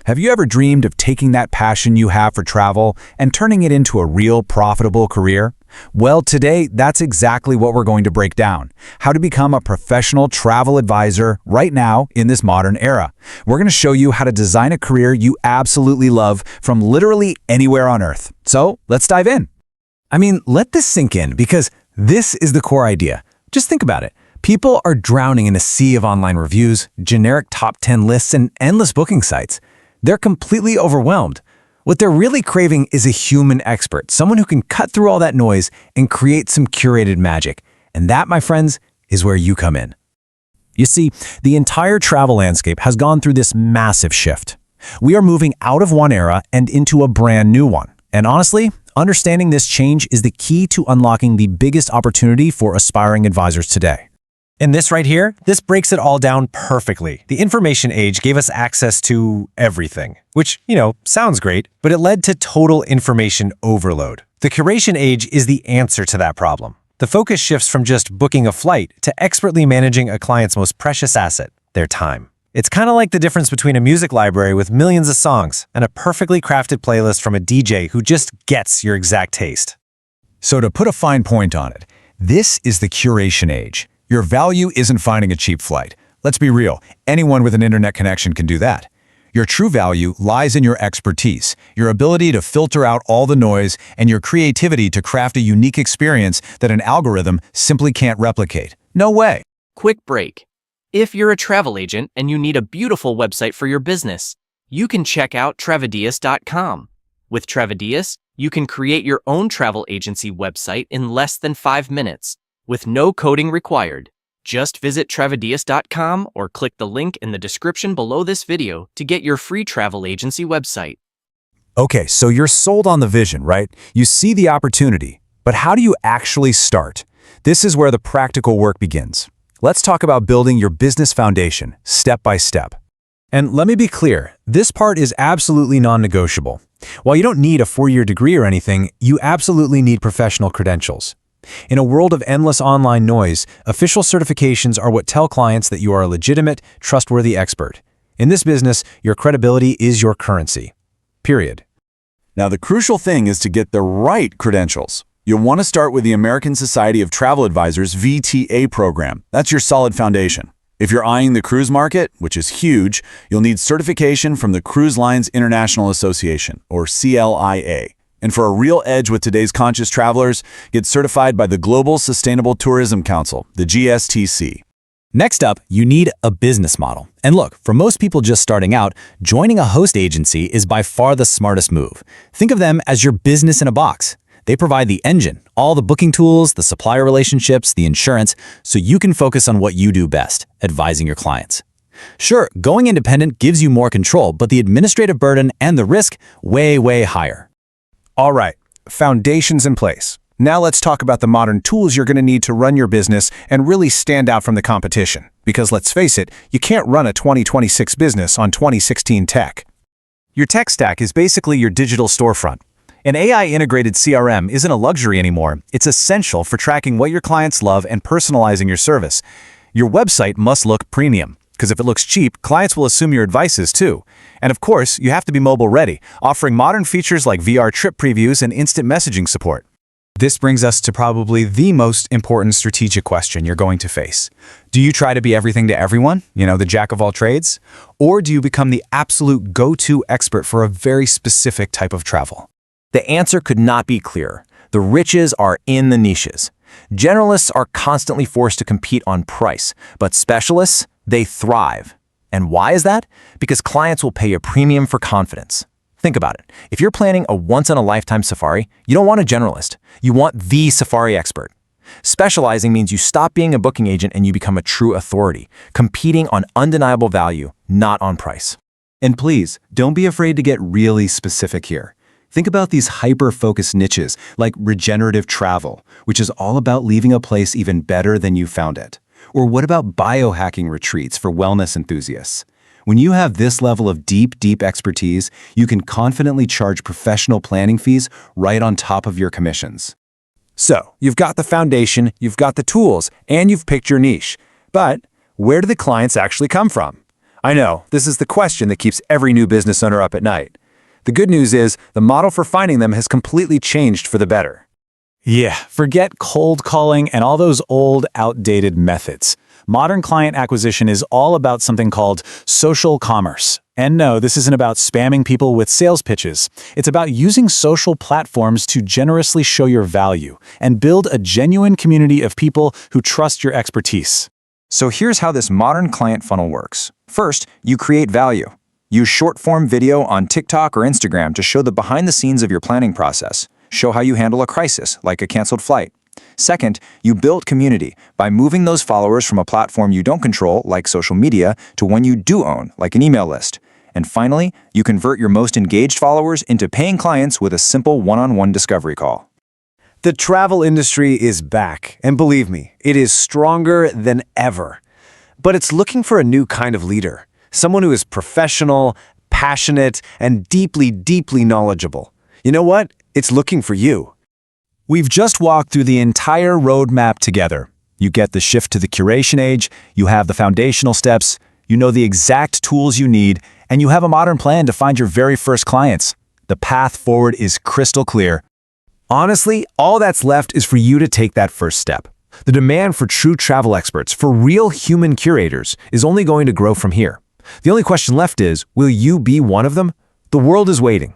Have you ever dreamed of taking that passion you have for travel and turning it into a real profitable career? Well, today, that's exactly what we're going to break down. How to become a professional travel advisor right now in this modern era. We're going to show you how to design a career you absolutely love from literally anywhere on Earth. So, let's dive in. Let this sink in because this is the core idea. Just think about it. People are drowning in a sea of online reviews, generic top 10 lists, and endless booking sites. They're completely overwhelmed. What they're really craving is a human expert, someone who can cut through all that noise and create some curated magic. And that, my friends, is where you come in. You see, the entire travel landscape has gone through this massive shift. We are moving out of one era and into a brand new one. And honestly, understanding this change is the key to unlocking the biggest opportunity for aspiring advisors today. And this right here, this breaks it all down perfectly. The information age gave us access to everything, which, sounds great, but it led to total information overload. The curation age is the answer to that problem. The focus shifts from just booking a flight to expertly managing a client's most precious asset, their time. It's kind of like the difference between a music library with millions of songs and a perfectly crafted playlist from a DJ who just gets your exact taste. So to put a fine point on it, this is the curation age. Your value isn't finding a cheap flight. Let's be real, anyone with an internet connection can do that. Your true value lies in your expertise, your ability to filter out all the noise, and your creativity to craft a unique experience that an algorithm simply can't replicate. No way. Quick break. If you're a travel agent and you need a beautiful website for your business, you can check out Travedeus.com. With Travedeus, you can create your own travel agency website in less than 5 minutes. With no coding required. Just visit Travedeus.com or click the link in the description below this video to get your free travel agency website. Okay, so you're sold on the vision, right? You see the opportunity, but how do you actually start? This is where the practical work begins. Let's talk about building your business foundation, step by step. And let me be clear, this part is absolutely non-negotiable. While you don't need a 4-year degree or anything, you absolutely need professional credentials. In a world of endless online noise, official certifications are what tell clients that you are a legitimate, trustworthy expert. In this business, your credibility is your currency. Period. Now, the crucial thing is to get the right credentials. You'll want to start with the American Society of Travel Advisors VTA program. That's your solid foundation. If you're eyeing the cruise market, which is huge, you'll need certification from the Cruise Lines International Association, or CLIA. And for a real edge with today's conscious travelers, get certified by the Global Sustainable Tourism Council, the GSTC. Next up, you need a business model. And look, for most people just starting out, joining a host agency is by far the smartest move. Think of them as your business in a box. They provide the engine, all the booking tools, the supplier relationships, the insurance, so you can focus on what you do best, advising your clients. Sure, going independent gives you more control, but the administrative burden and the risk way higher. All right, foundation's in place. Now let's talk about the modern tools you're going to need to run your business and really stand out from the competition. Because let's face it, you can't run a 2026 business on 2016 tech. Your tech stack is basically your digital storefront. An AI-integrated CRM isn't a luxury anymore. It's essential for tracking what your clients love and personalizing your service. Your website must look premium, because if it looks cheap, clients will assume your advice is too. And of course, you have to be mobile ready, offering modern features like VR trip previews and instant messaging support. This brings us to probably the most important strategic question you're going to face. Do you try to be everything to everyone, the jack of all trades? Or do you become the absolute go-to expert for a very specific type of travel? The answer could not be clearer. The riches are in the niches. Generalists are constantly forced to compete on price, but specialists, they thrive. And why is that? Because clients will pay a premium for confidence. Think about it. If you're planning a once-in-a-lifetime safari, you don't want a generalist. You want the safari expert. Specializing means you stop being a booking agent and you become a true authority, competing on undeniable value, not on price. And please, don't be afraid to get really specific here. Think about these hyper-focused niches like regenerative travel, which is all about leaving a place even better than you found it. Or what about biohacking retreats for wellness enthusiasts? When you have this level of deep expertise, you can confidently charge professional planning fees right on top of your commissions. So, you've got the foundation, you've got the tools, and you've picked your niche. But where do the clients actually come from? I know, this is the question that keeps every new business owner up at night. The good news is, the model for finding them has completely changed for the better. Yeah, forget cold calling and all those old, outdated methods. Modern client acquisition is all about something called social commerce. And no, this isn't about spamming people with sales pitches. It's about using social platforms to generously show your value and build a genuine community of people who trust your expertise. So here's how this modern client funnel works. First, you create value. Use short-form video on TikTok or Instagram to show the behind the scenes of your planning process. Show how you handle a crisis, like a canceled flight. Second, you build community by moving those followers from a platform you don't control, like social media, to one you do own, like an email list. And finally, you convert your most engaged followers into paying clients with a simple one-on-one discovery call. The travel industry is back, and believe me, it is stronger than ever. But it's looking for a new kind of leader, someone who is professional, passionate, and deeply, deeply knowledgeable. You know what? It's looking for you. We've just walked through the entire roadmap together. You get the shift to the curation age, you have the foundational steps, you know the exact tools you need, and you have a modern plan to find your very first clients. The path forward is crystal clear. Honestly, all that's left is for you to take that first step. The demand for true travel experts, for real human curators, is only going to grow from here. The only question left is, will you be one of them? The world is waiting.